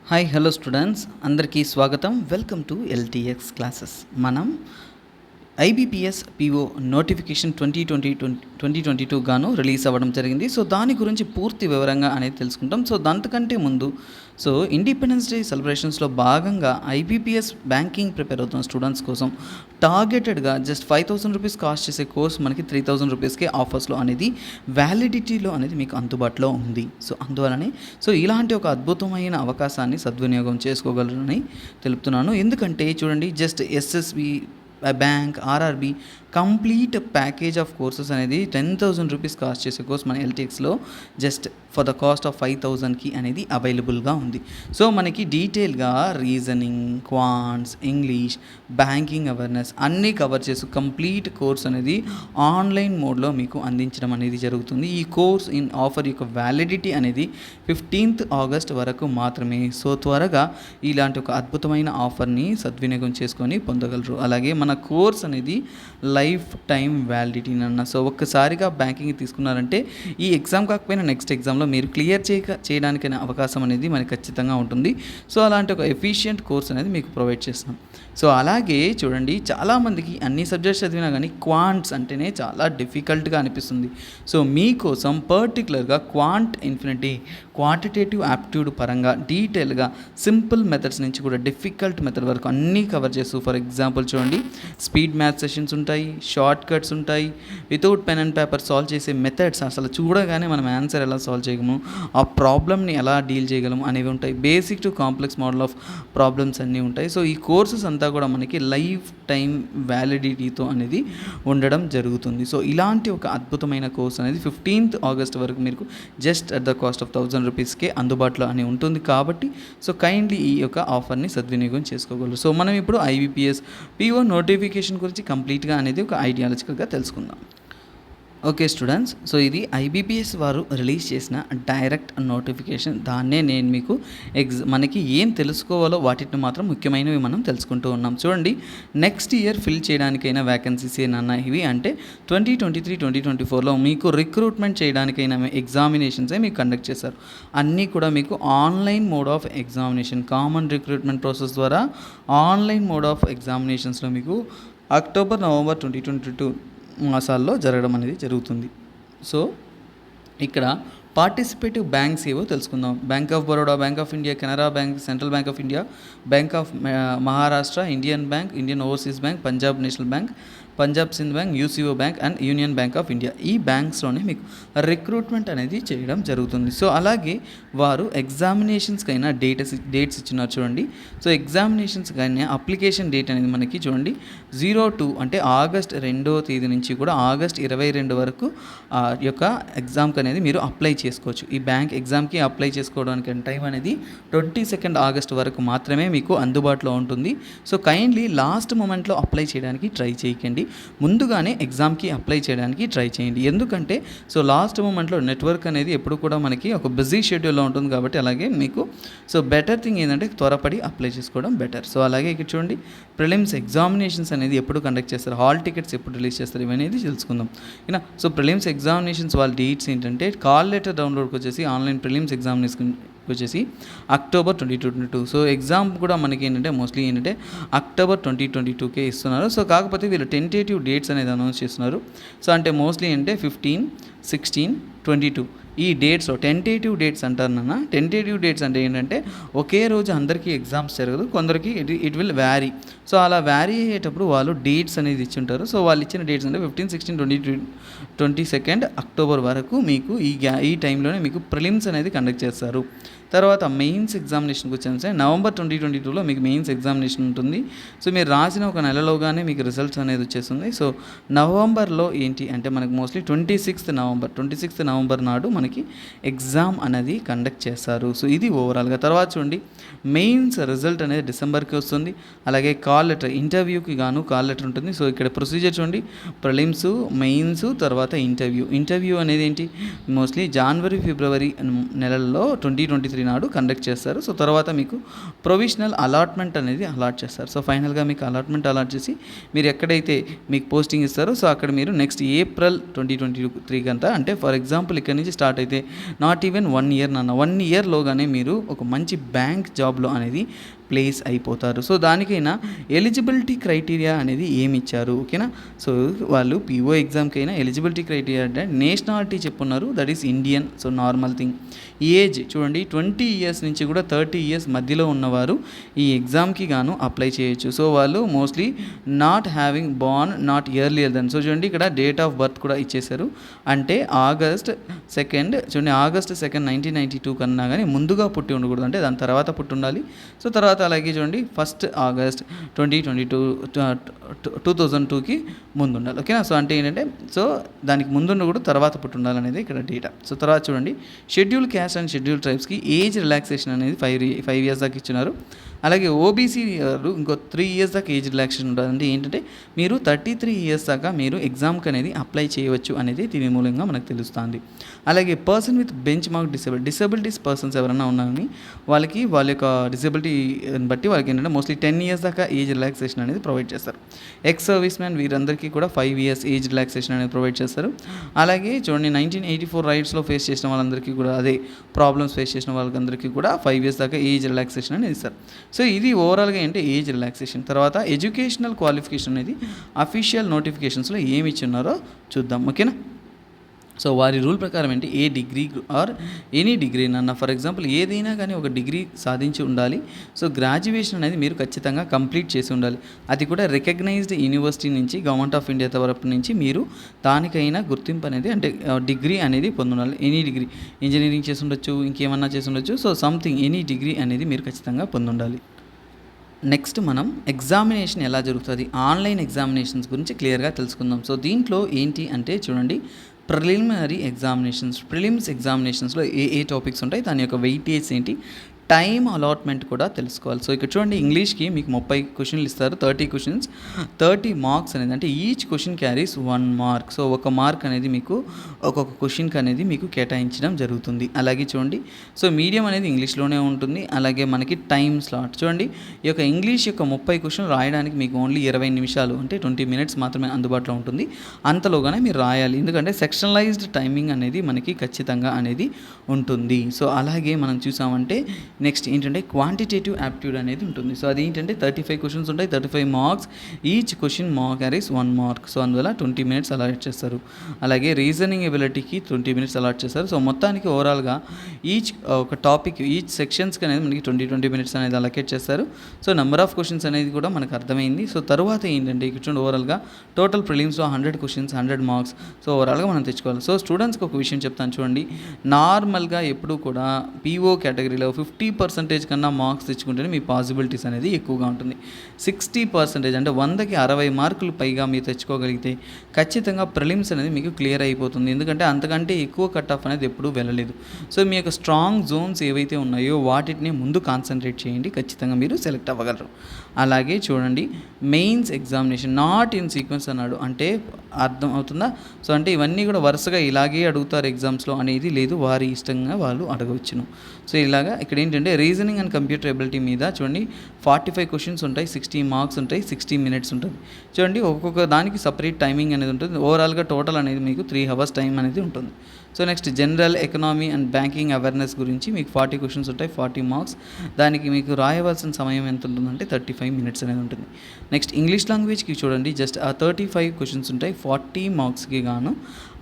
Hi hello students అందరికీ స్వాగతం. Welcome to LTX classes. మనం ఐబీపీఎస్ పీఓ నోటిఫికేషన్ 2022 గాను రిలీజ్ అవ్వడం జరిగింది. సో దాని గురించి పూర్తి వివరంగా అనేది తెలుసుకుంటాం. సో దానికంటే ముందు ఇండిపెండెన్స్ డే సెలబ్రేషన్స్లో భాగంగా ఐబీపీఎస్ బ్యాంకింగ్ ప్రిపేర్ అవుతున్న స్టూడెంట్స్ కోసం టార్గెటెడ్గా జస్ట్ 5,000 రూపీస్ కాస్ట్ చేసే కోర్స్ మనకి 3,000 రూపీస్కే ఆఫర్స్లో అనేది వ్యాలిడిటీలో అనేది మీకు అందుబాటులో ఉంది. అందువలనే ఇలాంటి ఒక అద్భుతమైన అవకాశాన్ని సద్వినియోగం చేసుకోగలరని తెలుపుతున్నాను. ఎందుకంటే చూడండి, just SSB bank, RRB complete package of courses అనేది 10,000 రూపీస్ కాస్ట్ చేసే కోర్స్ మన ఎల్టీఎక్స్లో just for the cost of 5,000కి అనేది అవైలబుల్గా ఉంది. మనకి డీటెయిల్గా reasoning, quants, English, banking awareness అన్నీ కవర్ చేసి కంప్లీట్ కోర్స్ అనేది ఆన్లైన్ మోడ్లో మీకు అందించడం అనేది జరుగుతుంది. ఈ కోర్స్ ఇన్ ఆఫర్ యొక్క వ్యాలిడిటీ అనేది 15th ఆగస్ట్ వరకు మాత్రమే. త్వరగా ఇలాంటి ఒక అద్భుతమైన ఆఫర్ని సద్వినియోగం చేసుకొని పొందగలరు. అలాగే మన కోర్స్ అనేది లైఫ్ టైం వ్యాలిడిటీ అన్న. ఒక్కసారిగా బ్యాంకింగ్ తీసుకున్నారంటే ఈ ఎగ్జామ్ కాకపోయినా నెక్స్ట్ ఎగ్జామ్లో మీరు క్లియర్ చేయడానికైనా అవకాశం అనేది మనకి ఖచ్చితంగా ఉంటుంది. అలాంటి ఒక ఎఫిషియంట్ కోర్స్ అనేది మీకు ప్రొవైడ్ చేస్తున్నాం. అలాగే చూడండి, చాలామందికి అన్ని సబ్జెక్ట్స్ చదివినా కానీ క్వాంట్స్ అంటేనే చాలా డిఫికల్ట్గా అనిపిస్తుంది. మీకోసం పర్టికులర్గా క్వాంట్ ఇన్ఫినిటీ, క్వాంటిటేటివ్ యాప్టిట్యూడ్ పరంగా డీటెయిల్గా సింపుల్ మెథడ్స్ నుంచి కూడా డిఫికల్ట్ మెథడ్ వరకు అన్నీ కవర్ చేస్తూ, ఫర్ ఎగ్జాంపుల్ చూడండి, స్పీడ్ మ్యాథ్స్ సెషన్స్ ఉంటాయి, షార్ట్ కట్స్ ఉంటాయి, without pen and paper solve చేసే మెథడ్స్, అసలు చూడగానే మనం ఆన్సర్ ఎలా సాల్వ్ చేయగలము, ఆ ప్రాబ్లమ్ని ఎలా డీల్ చేయగలము అనేవి ఉంటాయి. Basic to complex model of problems అన్నీ ఉంటాయి. ఈ కోర్సెస్ అంతా కూడా మనకి లైఫ్ టైం వ్యాలిడిటీతో అనేది ఉండడం జరుగుతుంది. ఇలాంటి ఒక అద్భుతమైన కోర్స్ అనేది 15th ఆగస్ట్ వరకు మీకు just at the cost of 1,000 రూపీస్కే అందుబాటులో అని ఉంటుంది. కాబట్టి కైండ్లీ ఈ యొక్క ఆఫర్ని సద్వినియోగం చేసుకోగలరు. మనం ఇప్పుడు ఐబీపీఎస్ పీఓ నోటిఫికేషన్ గురించి కంప్లీట్గా అనేది ఒక ఐడియాలజికల్గా తెలుసుకుందాం. ఓకే స్టూడెంట్స్, ఇది ఐబీపీఎస్ వారు రిలీజ్ చేసిన డైరెక్ట్ నోటిఫికేషన్. దాన్నే నేను మీకు మనకి ఏం తెలుసుకోవాలో వాటిని మాత్రం ముఖ్యమైనవి మనం తెలుసుకుంటూ ఉన్నాం. చూడండి, నెక్స్ట్ ఇయర్ ఫిల్ చేయడానికైనా వ్యాకెన్సీస్ ఏమన్నా ఇవి అంటే 2023-2024లో మీకు రిక్రూట్మెంట్ చేయడానికైనా ఎగ్జామినేషన్సే మీకు కండక్ట్ చేశారు. అన్నీ కూడా మీకు online mode of examination, common recruitment process ద్వారా ఆన్లైన్ మోడ్ ఆఫ్ ఎగ్జామినేషన్స్లో మీకు అక్టోబర్, నవంబర్ 2022 మాసాల్లో జరగడం అనేది జరుగుతుంది. ఇక్కడ పార్టిసిపేటివ్ బ్యాంక్స్ ఏవో తెలుసుకుందాం. Bank of Baroda, bank of India, Canara bank, central bank of India, bank of Maharashtra, Indian bank, Indian overseas bank, Punjab national bank, Punjab Sindh bank, UCO bank and union bank of India. ఈ బ్యాంక్స్లోనే మీకు recruitment అనేది చేయడం జరుగుతుంది. అలాగే వారు ఎగ్జామినేషన్స్కైనా డేట్స్ ఇచ్చినారు చూడండి. ఎగ్జామినేషన్స్కైనా అప్లికేషన్ డేట్ అనేది మనకి చూడండి 02 అంటే ఆగస్ట్ 2వ తేదీ నుంచి కూడా ఆగస్ట్ 22 వరకు యొక్క ఎగ్జామ్కి అనేది మీరు అప్లై చేసుకోవచ్చు. ఈ బ్యాంక్ ఎగ్జామ్కి అప్లై చేసుకోవడానికి టైం అనేది 22 ఆగస్ట్ వరకు మాత్రమే మీకు అందుబాటులో ఉంటుంది. కైండ్లీ లాస్ట్ మూమెంట్లో అప్లై చేయడానికి ట్రై చేయకండి. ముందుగానే ఎగ్జామ్కి అప్లై చేయడానికి ట్రై చేయండి. ఎందుకంటే లాస్ట్ మూమెంట్లో నెట్వర్క్ అనేది ఎప్పుడు కూడా మనకి ఒక బిజీ షెడ్యూల్లో ఉంటుంది. కాబట్టి అలాగే మీకు బెటర్ థింగ్ ఏంటంటే త్వరపడి అప్లై చేసుకోవడం బెటర్. అలాగే ఇక్కడ చూడండి, ప్రిలిమ్స్ ఎగ్జామినేషన్స్ అనేది ఎప్పుడు కండక్ట్ చేస్తారు, హాల్ టికెట్స్ ఎప్పుడు రిలీజ్ చేస్తారు, ఇవన్నీ తెలుసుకుందాం. ఓకేనా. ప్రిలిమ్స్ ఎగ్జామినేషన్స్ వాళ్ళ డేట్స్ ఏంటంటే కాల్ లెటర్ డౌన్లోడ్కి వచ్చేసి ఆన్లైన్ ప్రిలిమ్స్ ఎగ్జామినేషన్ వచ్చేసి అక్టోబర్ 2022. ఎగ్జామ్ కూడా మనకి ఏంటంటే మోస్ట్లీ ఏంటంటే అక్టోబర్ 2022కే ఇస్తున్నారు. కాకపోతే వీళ్ళు టెంటేటివ్ డేట్స్ అనేది అనౌన్స్ చేస్తున్నారు. అంటే మోస్ట్లీ అంటే 15, 16, 22 ఈ డేట్స్ టెంటేటివ్ డేట్స్ అంటారు నాన్న. టెంటేటివ్ డేట్స్ అంటే ఏంటంటే ఒకే రోజు అందరికీ ఎగ్జామ్స్ జరగదు, కొందరికి ఇట్ విల్ వ్యారీ. అలా వ్యారీ అయ్యేటప్పుడు వాళ్ళు డేట్స్ అనేది ఇచ్చి ఉంటారు. వాళ్ళు ఇచ్చిన డేట్స్ అంటే 15, 16, 22 అక్టోబర్ వరకు మీకు ఈ టైంలోనే మీకు ప్రిలిమ్స్ అనేది కండక్ట్ చేస్తారు. తర్వాత మెయిన్స్ ఎగ్జామినేషన్కి వచ్చాను నవంబర్ 2022లో మీకు మెయిన్స్ ఎగ్జామినేషన్ ఉంటుంది. మీరు రాసిన ఒక నెలలోగానే మీకు రిజల్ట్స్ అనేది వచ్చేస్తుంది. నవంబర్లో ఏంటి అంటే మనకు మోస్ట్లీ 26th నవంబర్ నాడు మనకి ఎగ్జామ్ అనేది కండక్ట్ చేస్తారు. ఇది ఓవరాల్గా. తర్వాత చూడండి, మెయిన్స్ రిజల్ట్ అనేది డిసెంబర్కి వస్తుంది. అలాగే కాల్ లెటర్, ఇంటర్వ్యూకి గాను కాల్ లెటర్ ఉంటుంది. ఇక్కడ ప్రొసీజర్ చూడండి, ప్రిలిమ్స్, మెయిన్స్, తర్వాత ఇంటర్వ్యూ అనేది ఏంటి మోస్ట్లీ జనవరి, ఫిబ్రవరి నెలల్లో 2023 2023 నాడు కండక్ట్ చేస్తారు. సో తర్వాత మీకు ప్రొవిజనల్ అలాట్మెంట్ అనేది అలాట్ చేస్తారు. సో ఫైనల్గా మీకు అలాట్మెంట్ అలాట్ చేసి మీరు ఎక్కడైతే మీకు పోస్టింగ్ ఇస్తారో సో అక్కడ మీరు నెక్స్ట్ ఏప్రిల్ 2023 కంతా, అంటే ఫర్ ఎగ్జాంపుల్ ఇక్కడ నుంచి స్టార్ట్ అయితే నాట్ ఈవెన్ 1 ఇయర్ 1 ఇయర్లోగానే మీరు ఒక మంచి బ్యాంక్ జాబ్లో అనేది ప్లేస్ అయిపోతారు. సో దానికైనా ఎలిజిబిలిటీ క్రైటీరియా అనేది ఏమి ఇచ్చారు, ఓకేనా. సో వాళ్ళు పీఓ ఎగ్జామ్కైనా ఎలిజిబిలిటీ క్రైటీరియా అంటే నేషనాలిటీ చెప్పున్నారు, that is Indian. So normal thing. Age చూడండి 20 ఇయర్స్ నుంచి కూడా 30 ఇయర్స్ మధ్యలో ఉన్నవారు ఈ ఎగ్జామ్కి గాను అప్లై చేయొచ్చు. సో వాళ్ళు mostly not having born not earlier then. So చూడండి ఇక్కడ డేట్ ఆఫ్ బర్త్ కూడా ఇచ్చేశారు, అంటే August 2 చూడండి August 2 1992 కన్నా కానీ ముందుగా పుట్టి ఉండకూడదు, అంటే దాని తర్వాత పుట్టి ఉండాలి. సో తర్వాత అలాగే చూడండి 1 August 2002కి ముందు ఉండాలి, ఓకేనా. సో అంటే ఏంటంటే సో దానికి ముందు కూడా తర్వాత పుట్టి ఉండాలనేది ఇక్కడ డేటా. సో తర్వాత చూడండి షెడ్యూల్ క్యాస్ట్ అండ్ షెడ్యూల్ ట్రైబ్స్కి ఏజ్ రిలాక్సేషన్ అనేది 5 ఇయర్స్ దాకా ఇచ్చినారు. అలాగే ఓబీసీ ఇంకో 3 ఇయర్స్ దాకా ఏజ్ రిలాక్సేషన్ ఉంటుంది. అంటే ఏంటంటే మీరు 33 ఇయర్స్ దాకా మీరు ఎగ్జామ్కి అనేది అప్లై చేయవచ్చు అనేది దీని మూలంగా మనకు తెలుస్తుంది. అలాగే person with bench mark disabilities persons ఎవరైనా ఉన్నారని వాళ్ళకి వాళ్ళ యొక్క డిసబిలిటీని బట్టి వాళ్ళకి ఏంటంటే మోస్ట్లీ 10 ఇయర్స్ దాకా ఏజ్ రిలాక్సేషన్ అనేది ప్రొవైడ్ చేస్తారు. ఎక్స్ సర్వీస్ మ్యాన్ వీరందరికీ కూడా 5 ఇయర్స్ ఏజ్ రిలాక్సేషన్ అనేది ప్రొవైడ్ చేస్తారు. అలాగే చూడండి 1984 రైట్స్లో ఫేస్ చేసిన వాళ్ళందరికీ కూడా అదే ప్రాబ్లమ్స్ ఫేస్ చేసిన వాళ్ళందరికీ కూడా 5 ఇయర్స్ దాకా ఏజ్ రిలాక్సేషన్ అనేది ఇస్తారు. సో ఇది ఓవరాల్గా ఏంటి ఏజ్ రిలాక్సేషన్. తర్వాత ఎడ్యుకేషనల్ క్వాలిఫికేషన్ అనేది అఫీషియల్ నోటిఫికేషన్స్లో ఏమి ఇచ్చున్నారో చూద్దాం, ఓకేనా. సో వారి రూల్ ప్రకారం ఏంటి ఏ డిగ్రీ ఆర్ ఎనీ డిగ్రీ అన్న ఫర్ ఎగ్జాంపుల్ ఏదైనా కానీ ఒక డిగ్రీ సాధించి ఉండాలి. సో గ్రాడ్యుయేషన్ అనేది మీరు ఖచ్చితంగా కంప్లీట్ చేసి ఉండాలి, అది కూడా రికగ్నైజ్డ్ యూనివర్సిటీ నుంచి గవర్నమెంట్ ఆఫ్ ఇండియా తరపు నుంచి మీరు దానికైనా గుర్తింపు అనేది అంటే డిగ్రీ అనేది పొందుండాలి. ఎనీ డిగ్రీ ఇంజనీరింగ్ చేసి ఉండొచ్చు, ఇంకేమన్నా చేసి ఉండొచ్చు. సో సంథింగ్ ఎనీ డిగ్రీ అనేది మీరు ఖచ్చితంగా పొందుండాలి. నెక్స్ట్ మనం ఎగ్జామినేషన్ ఎలా జరుగుతుంది, ఆన్లైన్ ఎగ్జామినేషన్స్ గురించి క్లియర్గా తెలుసుకుందాం. సో దీంట్లో ఏంటి అంటే చూడండి ప్రిలిమినరీ ఎగ్జామినేషన్స్, ప్రిలిమ్స్ ఎగ్జామినేషన్స్లో ఏ టాపిక్స్ ఉంటాయి, దాని యొక్క వెయిటేజ్ ఏంటి, టైం అలాట్మెంట్ కూడా తెలుసుకోవాలి. సో ఇక్కడ చూడండి ఇంగ్లీష్కి మీకు 30 క్వశ్చన్లు ఇస్తారు, 30 క్వశ్చన్స్ 30 మార్క్స్ అనేది, అంటే each question carries 1 mark. So 1 mark అనేది మీకు ఒక్కొక్క క్వశ్చన్కి అనేది మీకు కేటాయించడం జరుగుతుంది. అలాగే చూడండి సో మీడియం అనేది ఇంగ్లీష్లోనే ఉంటుంది. అలాగే మనకి టైం స్లాట్ చూడండి ఈ యొక్క ఇంగ్లీష్ యొక్క 30 క్వశ్చన్లు రాయడానికి మీకు ఓన్లీ 20 నిమిషాలు అంటే 20 మినిట్స్ మాత్రమే అందుబాటులో ఉంటుంది. అంతలోగానే మీరు రాయాలి, ఎందుకంటే సెక్షనలైజ్డ్ టైమింగ్ అనేది మనకి ఖచ్చితంగా అనేది ఉంటుంది. సో అలాగే మనం చూసామంటే నెక్స్ట్ ఏంటంటే క్వాంటిటేటివ్ యాప్టిట్యూడ్ అనేది ఉంటుంది. సో అది ఏంటంటే 35 క్వశ్చన్స్ ఉంటాయి, 35 marks, each question mark carries 1 mark. So అందువల్ల 20 మినిట్స్ అలాట్ చేస్తారు. అలాగే రీజనింగ్ ఎబిలిటీకి 20 మినిట్స్ అలాట్ చేస్తారు. సో మొత్తానికి ఓవరాల్గా ఈచ్ ఒక టాపిక్ ఈచ్ సెక్షన్స్కి అనేది మనకి 20 మినిట్స్ అనేది అలొకేట్ చేస్తారు. సో నెంబర్ ఆఫ్ క్వశ్చన్స్ అనేది కూడా మనకు అర్థమైంది. సో తర్వాత ఏంటంటే ఇక్కడ చూడండి ఓవరాల్గా టోటల్ ప్రిలిమ్స్లో 100 క్వశ్చన్స్ 100 మార్క్స్. సో ఓవరాల్గా మనం తెచ్చుకోవాలి. సో స్టూడెంట్స్కి ఒక విషయం చెప్తాను చూడండి, నార్మల్గా ఎప్పుడు కూడా పీఓ కేటగిరీలో 50% కన్నా మార్క్స్ తెచ్చుకుంటేనే మీ పాసిబిలిటీస్ అనేది ఎక్కువగా ఉంటుంది. 60% అంటే 100కి 60 మార్కులు పైగా మీరు తెచ్చుకోగలిగితే ఖచ్చితంగా ప్రిలిమ్స్ అనేది మీకు క్లియర్ అయిపోతుంది, ఎందుకంటే అంతకంటే ఎక్కువ కట్ ఆఫ్ అనేది ఎప్పుడూ వెళ్ళలేదు. సో మీ యొక్క స్ట్రాంగ్ జోన్స్ ఏవైతే ఉన్నాయో వాటిని ముందు కాన్సన్ట్రేట్ చేయండి, ఖచ్చితంగా మీరు సెలెక్ట్ అవ్వగలరు. అలాగే చూడండి mains examination not in sequence అన్నాడు, అంటే అర్థం అవుతుందా. సో అంటే ఇవన్నీ కూడా వరుసగా ఇలాగే అడుగుతారు ఎగ్జామ్స్లో అనేది లేదు, వారి ఇష్టంగా వాళ్ళు అడగవచ్చును. సో ఇలాగా ఇక్కడ ఏంటంటే రీజనింగ్ అండ్ కంప్యూటర్ ఎబిలిటీ మీద చూడండి 45 క్వశ్చన్స్ ఉంటాయి, 60 మార్క్స్ ఉంటాయి, 60 మినిట్స్ ఉంటుంది. చూడండి ఒక్కొక్క దానికి సపరేట్ టైమింగ్ అనేది ఉంటుంది. ఓవరాల్గా టోటల్ అనేది మీకు 3 అవర్స్ టైం అనేది ఉంటుంది. So next general economy and banking awareness గురించి మీకు 40 క్వశ్చన్స్ ఉంటాయి, 40 మార్క్స్. దానికి మీకు రాయవలసిన సమయం ఎంత ఉంటుందంటే 35 మినిట్స్ అనేది ఉంటుంది. నెక్స్ట్ ఇంగ్లీష్ లాంగ్వేజ్కి చూడండి జస్ట్ 35 క్వశ్చన్స్ ఉంటాయి, 40 మార్క్స్కి గాను.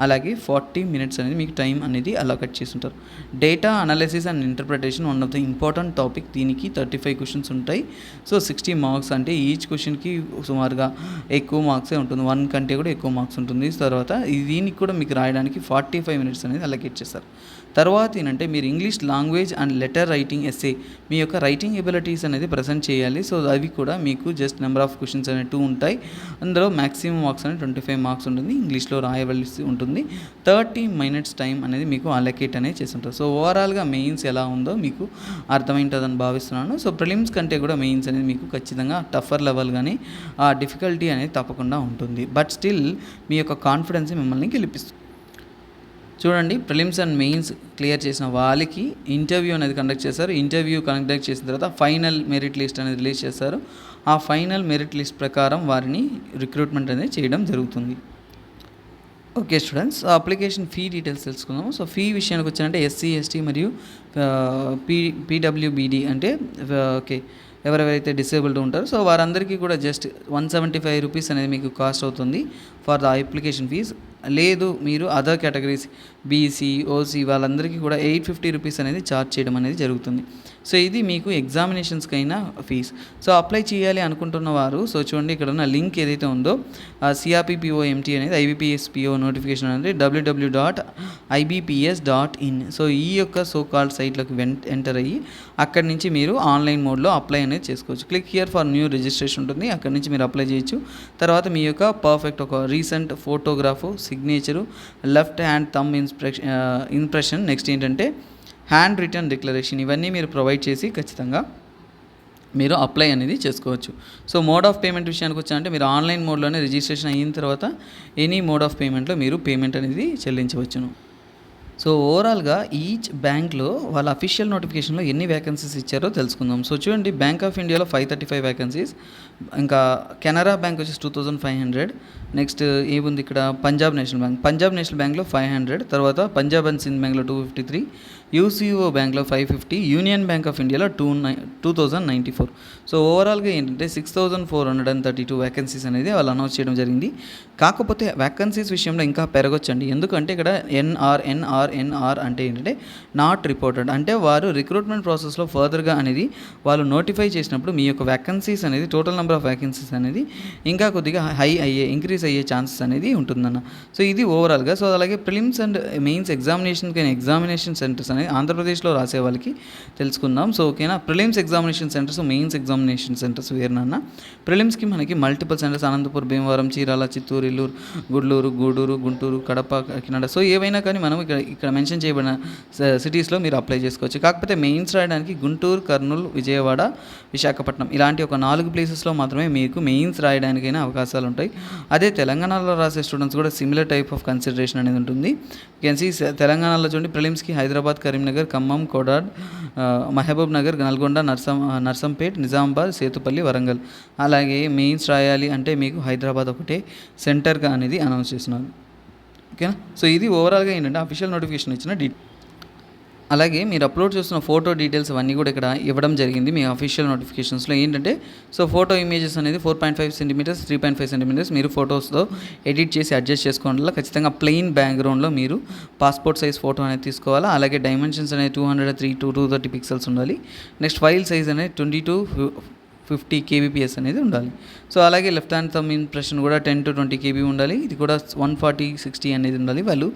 అలాగే 40 మినిట్స్ అనేది మీకు టైం అనేది అలొకేట్ చేసి ఉంటారు. Data analysis and interpretation one of the important topic, దీనికి 35 క్వశ్చన్స్ ఉంటాయి. సో 60 మార్క్స్, అంటే ఈచ్ క్వశ్చన్కి సుమారుగా ఎక్కువ మార్క్సే ఉంటుంది, 1 కంటే కూడా ఎక్కువ మార్క్స్ ఉంటుంది. తర్వాత దీనికి కూడా మీకు రాయడానికి 45 మినిట్స్ అనేది అలొకేట్ చేస్తారు. తర్వాత ఏంటంటే మీరు English language and letter writing essay మీ యొక్క రైటింగ్ ఎబిలిటీస్ అనేది ప్రజెంట్ చేయాలి. సో అవి కూడా మీకు జస్ట్ నెంబర్ ఆఫ్ క్వశ్చన్స్ అనేవి 2 ఉంటాయి. అందులో మ్యాక్సిమం మార్క్స్ అనేది 25 మార్క్స్ ఉంటుంది, ఇంగ్లీష్లో రాయవలసి ఉంటుంది. 30 మినిట్స్ టైం అనేది మీకు అలొకేట్ అనేది చేసి ఉంటారు. సో ఓవరాల్గా మెయిన్స్ ఎలా ఉందో మీకు అర్థమైంటుందని భావిస్తున్నాను. సో ప్రిలిమ్స్ కంటే కూడా మెయిన్స్ అనేది మీకు ఖచ్చితంగా టఫర్ లెవెల్ కానీ ఆ డిఫికల్టీ అనేది తప్పకుండా ఉంటుంది. బట్ స్టిల్ మీ యొక్క కాన్ఫిడెన్స్ మిమ్మల్ని గెలిపిస్తుంది. చూడండి, ప్రిలిమ్స్ అండ్ మెయిన్స్ క్లియర్ చేసిన వాళ్ళకి ఇంటర్వ్యూ అనేది కండక్ట్ చేస్తారు. ఇంటర్వ్యూ కండక్ట్ చేసిన తర్వాత ఫైనల్ మెరిట్ లిస్ట్ అనేది రిలీజ్ చేస్తారు. ఆ ఫైనల్ మెరిట్ లిస్ట్ ప్రకారం వారిని రిక్రూట్మెంట్ అనేది చేయడం జరుగుతుంది. Okay students, application fee details తెలుసుకుందాము. సో ఫీ విషయానికి వచ్చారంటే ఎస్సీ, ఎస్టీ మరియు పీడబ్ల్యూబీడీ అంటే ఓకే ఎవరెవరైతే డిసేబుల్డ్ ఉంటారో సో వారందరికీ కూడా జస్ట్ 175 రూపీస్ అనేది మీకు కాస్ట్ అవుతుంది ఫర్ ద అప్లికేషన్ ఫీజ్. లేదు మీరు అదర్ కేటగిరీస్ బీసీ, ఓసీ వాళ్ళందరికీ కూడా 850 రూపీస్ అనేది ఛార్జ్ చేయడం అనేది జరుగుతుంది. సో ఇది మీకు ఎగ్జామినేషన్స్కి అయినా ఫీజ్. సో అప్లై చేయాలి అనుకుంటున్న వారు సో చూడండి, ఇక్కడ ఉన్న లింక్ ఏదైతే ఉందో సిఆర్పిపిఓఎంటీ అనేది ఐబీపీఎస్పిఓ నోటిఫికేషన్ అనేది www.ibps.in. సో ఈ యొక్క సో కాల్డ్ సైట్లోకి ఎంటర్ అయ్యి అక్కడి నుంచి మీరు ఆన్లైన్ మోడ్లో అప్లై అనేది చేసుకోవచ్చు. Click here for new registration ఉంటుంది, అక్కడి నుంచి మీరు అప్లై చేయొచ్చు. తర్వాత మీ యొక్క పర్ఫెక్ట్ ఒక recent photograph, signature, left hand thumb impression, next ఏంటంటే హ్యాండ్ రిటర్న్ డిక్లరేషన్, ఇవన్నీ మీరు ప్రొవైడ్ చేసి ఖచ్చితంగా మీరు అప్లై అనేది చేసుకోవచ్చు. సో మోడ్ ఆఫ్ పేమెంట్ విషయానికి వచ్చారంటే మీరు ఆన్లైన్ మోడ్లోనే రిజిస్ట్రేషన్ అయిన తర్వాత ఎనీ మోడ్ ఆఫ్ పేమెంట్లో మీరు పేమెంట్ అనేది చెల్లించవచ్చును. సో ఓవరాల్గా ఈచ్ బ్యాంక్లో వాళ్ళ అఫీషియల్ నోటిఫికేషన్లో ఎన్ని వేకెన్సీస్ ఇచ్చారో తెలుసుకుందాం. సో చూడండి, బ్యాంక్ ఆఫ్ ఇండియాలో 535 వేకెన్సీస్, ఇంకా కెనరా బ్యాంక్ వచ్చేసి 2500, నెక్స్ట్ ఏముంది ఇక్కడ పంజాబ్ నేషనల్ బ్యాంక్లో 500, తర్వాత పంజాబ్ అండ్ సింధ్ బ్యాంక్లో 253, యూసీఓ బ్యాంక్లో 550, యూనియన్ బ్యాంక్ ఆఫ్ ఇండియాలో 2094. సో ఓవరాల్గా ఏంటంటే 6432 వేకెన్సీస్ అనేది వాళ్ళు అనౌన్స్ చేయడం జరిగింది. కాకపోతే వేకెన్సీస్ విషయంలో ఇంకా పెరగొచ్చండి, ఎందుకంటే ఇక్కడ ఎన్ఆర్ అంటే ఏంటంటే నాట్ రిపోర్టెడ్, అంటే వారు రిక్రూట్మెంట్ ప్రాసెస్లో ఫర్దర్గా అనేది వాళ్ళు నోటిఫై చేసినప్పుడు మీ యొక్క వేకెన్సీస్ అనేది టోటల్ నెంబర్ ఆఫ్ వేకెన్సీస్ అనేది ఇంకా కొద్దిగా ఇంక్రీజ్ అయ్యే ఛాన్సెస్ అనేది ఉంటుందన్న. సో ఇది ఓవరాల్గా. సో అలాగే prelims and mains examination centres అనేది ఆంధ్రప్రదేశ్లో రాసే వాళ్ళకి తెలుసుకుందాం. సో ఓకేనా, prelims examination centres, mains examination centres వేరునన్న. ప్రిలిమ్స్కి మనకి multiple centres Anantapur, Bhimavaram, Chirala, Chittoor, Illuru, Gudur, Guntur, Kadapa, Kakinada, so ఏవైనా కానీ మనం ఇక్కడ మెన్షన్ చేయబడిన సిటీస్లో మీరు అప్లై చేసుకోవచ్చు. కాకపోతే మెయిన్స్ రాయడానికి గుంటూరు, కర్నూలు, విజయవాడ, విశాఖపట్నం ఇలాంటి ఒక 4 ప్లేసెస్లో మాత్రమే మీకు మెయిన్స్ రాయడానికైనా అవకాశాలు ఉంటాయి. అదే తెలంగాణలో రాసే స్టూడెంట్స్ కూడా సిమిలర్ టైప్ ఆఫ్ కన్సిడరేషన్ అనేది ఉంటుంది. కెన్సీ తెలంగాణలో చూడండి, ప్రిలిమ్స్కి హైదరాబాద్, కరీంనగర్, ఖమ్మం, కోడాడ్, మహబూబ్ నగర్, నల్గొండ, నర్సంపేట్, నిజామాబాద్, సేతుపల్లి, వరంగల్. అలాగే మెయిన్స్ రాయాలి అంటే మీకు హైదరాబాద్ ఒకటే సెంటర్గా అనేది అనౌన్స్ చేస్తున్నారు. ఓకేనా. సో ఇది ఓవరాల్గా ఏంటంటే అఫీషియల్ నోటిఫికేషన్ ఇచ్చిన అలాగే మీరు అప్లోడ్ చేస్తున్న ఫోటో డీటెయిల్స్ అవన్నీ కూడా ఇక్కడ ఇవ్వడం జరిగింది మీ అఫీషియల్ నోటిఫికేషన్స్లో. ఏంటంటే సో ఫోటో ఇమేజెస్ అనేది 4.5 సెంటీమీటర్స్, 3.5 సెంటీమీటర్స్ మీరు ఫోటోస్తో ఎడిట్ చేసి అడ్జస్ట్ చేసుకోవడం వల్ల ఖచ్చితంగా ప్లెయిన్ బ్యాక్గ్రౌండ్లో మీరు పాస్పోర్ట్ సైజ్ ఫోటో అనేది తీసుకోవాలా. అలాగే డైమెన్షన్స్ అనేది 203 to 230 పిక్సెల్స్ ఉండాలి. నెక్స్ట్ ఫైల్ సైజ్ అనేది 20-50 kbps అనేది ఉండాలి. సో అలాగే లెఫ్ట్ హ్యాండ్ థంబ్ ఇంప్రెషన్ కూడా 10 to 20 kb ఉండాలి. ఇది కూడా 140-60 అనేది ఉండాలి. వాళ్ళు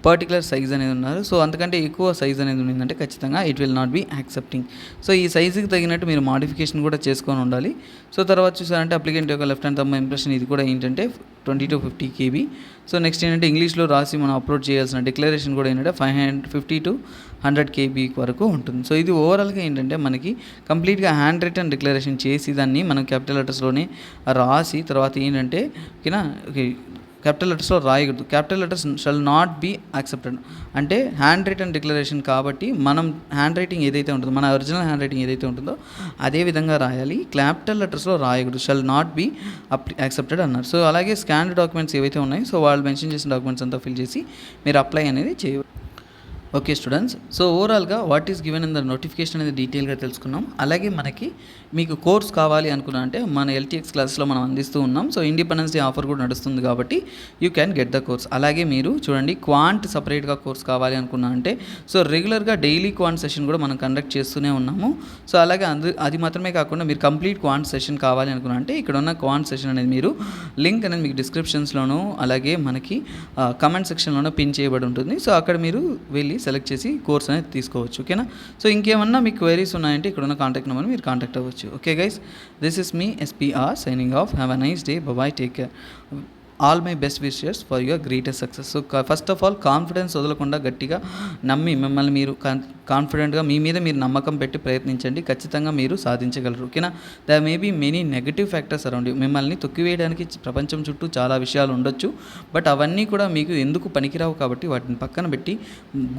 పర్టికులర్ సైజ్ అనేది ఉన్నారు. సో అంతకంటే ఎక్కువ సైజ్ అనేది ఉండిందంటే ఖచ్చితంగా it will not be accepting. So ఈ సైజుకి తగినట్టు మీరు మాడిఫికేషన్ కూడా చేసుకొని ఉండాలి. సో తర్వాత చూసారంటే అప్లికెంట్ యొక్క లెఫ్ట్ హ్యాండ్ థంబ్ ఇంప్రెషన్ ఇది కూడా ఏంటంటే 20-50 kb. సో నెక్స్ట్ ఏంటంటే ఇంగ్లీష్లో రాసి మనం అప్లోడ్ చేయాల్సిన డిక్లరేషన్ కూడా ఏంటంటే 550 to 100 kb వరకు ఉంటుంది. సో ఇది ఓవరాల్గా ఏంటంటే మనకి కంప్లీట్గా హ్యాండ్ రిటర్న్ డిక్లరేషన్ చేసి దాన్ని మనం క్యాపిటల్ లెటర్స్లోనే రాసి తర్వాత ఏంటంటే ఓకేనా క్యాపిటల్ లెటర్స్లో రాయకూడదు. Capital letters shall not be accepted అంటే హ్యాండ్ రిటర్న్ డిక్లరేషన్ కాబట్టి మనం హ్యాండ్ రైటింగ్ ఏదైతే ఉంటుందో మన ఒరిజినల్ హ్యాండ్ రైటింగ్ ఏదైతే ఉంటుందో అదే విధంగా రాయాలి. క్యాపిటల్ లెటర్స్లో రాయకూడదు, షల్ నాట్ బీ యాక్సెప్టెడ్ అన్నారు. సో అలాగే స్కాన్డ్ డాక్యుమెంట్స్ ఏవైతే ఉన్నాయో సో వాళ్ళు మెన్షన్ చేసిన డాక్యుమెంట్స్ అంతా ఫిల్ చేసి మీరు అప్లై అనేది చేయవచ్చు. ఓకే స్టూడెంట్స్, సో ఓవరాల్గా what is given in the notification అనేది డీటెయిల్గా తెలుసుకున్నాం. అలాగే మనకి మీకు కోర్స్ కావాలి అనుకున్నా అంటే మన ఎల్టీఎక్స్ క్లాస్లో మనం అందిస్తూ ఉన్నాం. సో ఇండిపెండెన్స్ డే ఆఫర్ కూడా నడుస్తుంది కాబట్టి you can get the course. అలాగే మీరు చూడండి క్వాంట్ సపరేట్గా కోర్స్ కావాలి అనుకున్నా అంటే సో రెగ్యులర్గా డైలీ క్వాంట్ సెషన్ కూడా మనం కండక్ట్ చేస్తూనే ఉన్నాము. సో అలాగే అది మాత్రమే కాకుండా మీరు కంప్లీట్ క్వాంట్ సెషన్ కావాలి అనుకున్నా అంటే ఇక్కడ ఉన్న క్వాంట్ సెషన్ అనేది మీరు లింక్ అనేది మీకు డిస్క్రిప్షన్స్లోనూ అలాగే మనకి కమెంట్ సెక్షన్లోనూ పిన్ చేయబడి ఉంటుంది. సో అక్కడ మీరు వెళ్ళి సెలెక్ట్ చేసి కోర్స్ అనేది తీసుకోవచ్చు. ఓకేనా. సో ఇంకేమన్నా మీకు క్వైరీస్ ఉన్నాయంటే ఇక్కడ ఉన్న కాంటాక్ట్ నెంబర్ మీరు కాంటాక్ట్ అవ్వచ్చు. Okay guys, this is me SPR signing off. Have a nice day. Bye, take care. All my best wishes for your greatest success. So first of all confidence వదలకుండా గట్టిగా నమ్మి మిమ్మల్ని మీరు కాన్ఫిడెంట్గా మీ మీద మీరు నమ్మకం పెట్టి ప్రయత్నించండి. ఖచ్చితంగా మీరు సాధించగలరు. ఓకేనా. The may be many negative factors around you. మిమ్మల్ని తొక్కివేయడానికి ప్రపంచం చుట్టూ చాలా విషయాలు ఉండొచ్చు. బట్ అవన్నీ కూడా మీకు ఎందుకు పనికిరావు కాబట్టి వాటిని పక్కన పెట్టి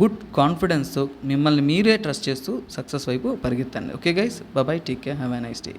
గుడ్ కాన్ఫిడెన్స్తో మిమ్మల్ని మీరే ట్రస్ట్ చేస్తూ సక్సెస్ వైపు పరిగెత్తండి. Okay guys, bye, take care, have a nice day.